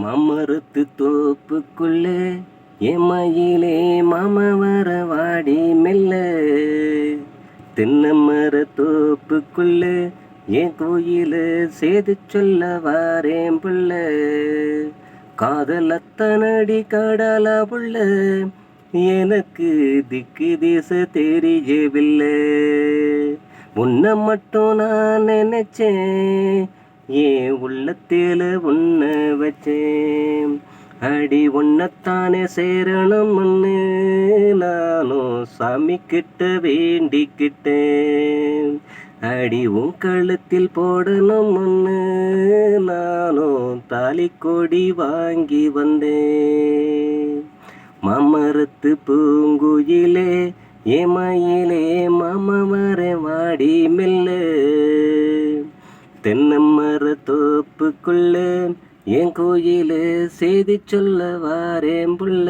மாமரத்து தோப்புக்குள்ள என் மயிலே மாம வர வாடி மெல்ல. தென்னமர தோப்புக்குள்ள என் கோயில சேது சொல்ல வாரேன் புள்ள. காதலத்தனடி கடல புள்ள, எனக்கு திக்கு திச தெரியவில்லை. உன்னை மட்டும் நான் நினைச்சேன், ஏன் உள்ளத்தில உன்னை வச்சேன். அடி உன்னைத்தானே சேரணும்னு நானும் சாமி கிட்ட வேண்டிக்கிட்டேன். அடி உன் கழுத்தில் போடணும்னு நானும் தாலி கொடி வாங்கி வந்தேன். மாமரத்து பூங்குயிலே என் மயிலே மாம வர வாடி மெல்ல. தென்னமர தோப்புக்குள்ள என் கோயில செய்தி சொல்ல வாரேன் புள்ள.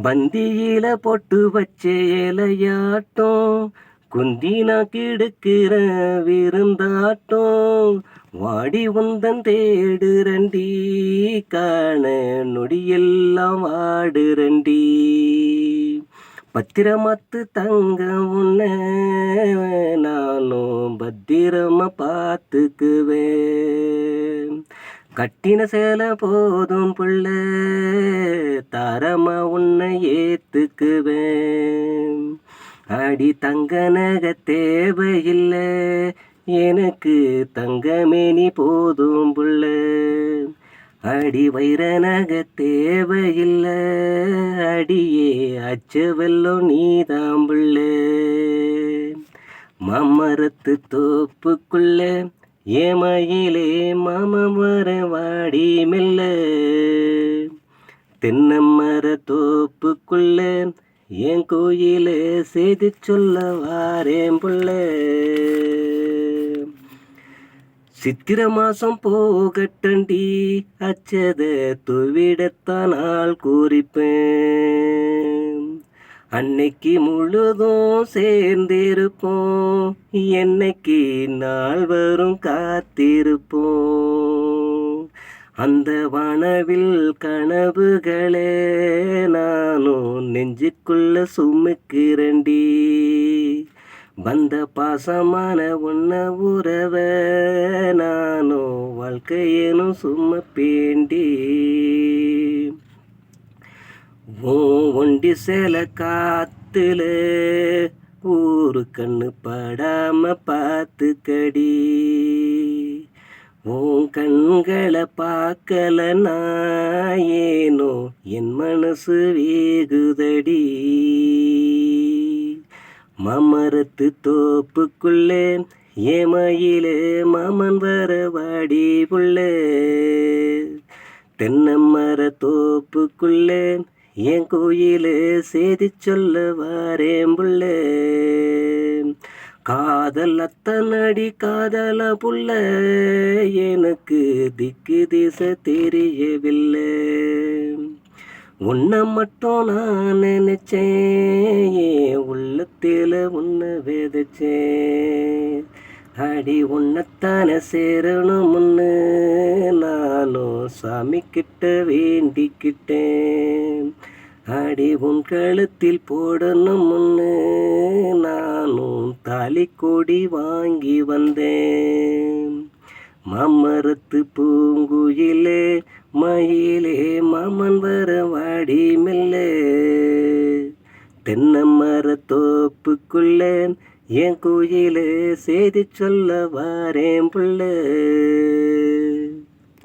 பந்தியில போட்டு வச்ச இலையாட்டம் குந்தினா கிடுக்கிற விருந்தாட்டம். வாடி உந்தன் தேடுரண்டி, காண நொடியெல்லாம் வாடுரண்டி. பத்திரமாத்து தங்க உன்னை நானும் பத்திரமா பார்த்துக்குவேன். கட்டின சேலை போதும் புள்ள, தாரமா உன்னை ஏத்துக்குவேன். அடி தங்க நகை தேவையில்லை, எனக்கு தங்கமேனி போதும் புள்ள. அடி வைர நகை தேவையில்லை, அடியே அச்ச வெல்லம் நீதான் புள்ள. மாமரத்து தோப்புக்குள்ள என் மயிலே மாம வர வாடி மெல்ல. தென்னமர தோப்புக்குள்ள என் கோயில செய்தி சொல்ல வாரேன் புள்ள. சித்திர மாசம் போகட்டண்டி, அச்சத துவிடத்தான் நாள் குறிப்பேன். அன்னைக்கு முழுதும் சேர்ந்திருப்போம், என்னைக்கு நாள் வரும் காத்திருப்போம். அந்த வானவில் கனவுகளே நானும் நெஞ்சுக்குள்ள சுமக்கிறண்டி. வந்த பாசமான உன்ன உறவ நானும் வாழ்க்கையேனும் சுமப்பேண்டி. ஒண்டி சேல காத்துல ஊரு கண்ணு படாம பார்த்துக்கடி. உன் கண்களை பார்க்கலனா ஏனோ என் மனசு வேகுதடி. மாமரத்து தோப்புக்குள்ளே என் மயிலே மாமன் வர வாடி புள்ள. தென்னமர தோப்புக்குள்ளே என் கோயில செய்தி சொல்ல வாரேன் புள்ள. காதல் அத்தனடி காதல புள்ள, எனக்கு திக்கு திசை தெரியவில்லை. உன்னை மட்டும் நான் நினைச்சேன், என் உள்ளத்தில உன்னை விதைச்சேன். அடி உன்னைத்தானே சேரணும்னு நானும் சாமி கிட்ட வேண்டிக்கிட்டேன். அடி உன் கழுத்தில் போடணும்னு நானும் தாலி கொடி வாங்கி வந்தேன். மாமரத்து பூங்குயிலே மயிலே மாமன் வர வாடி மெல்ல. தென்னமர தோப்புக்குள்ள என் கோயில செய்தி சொல்ல வாரேன் புள்ள.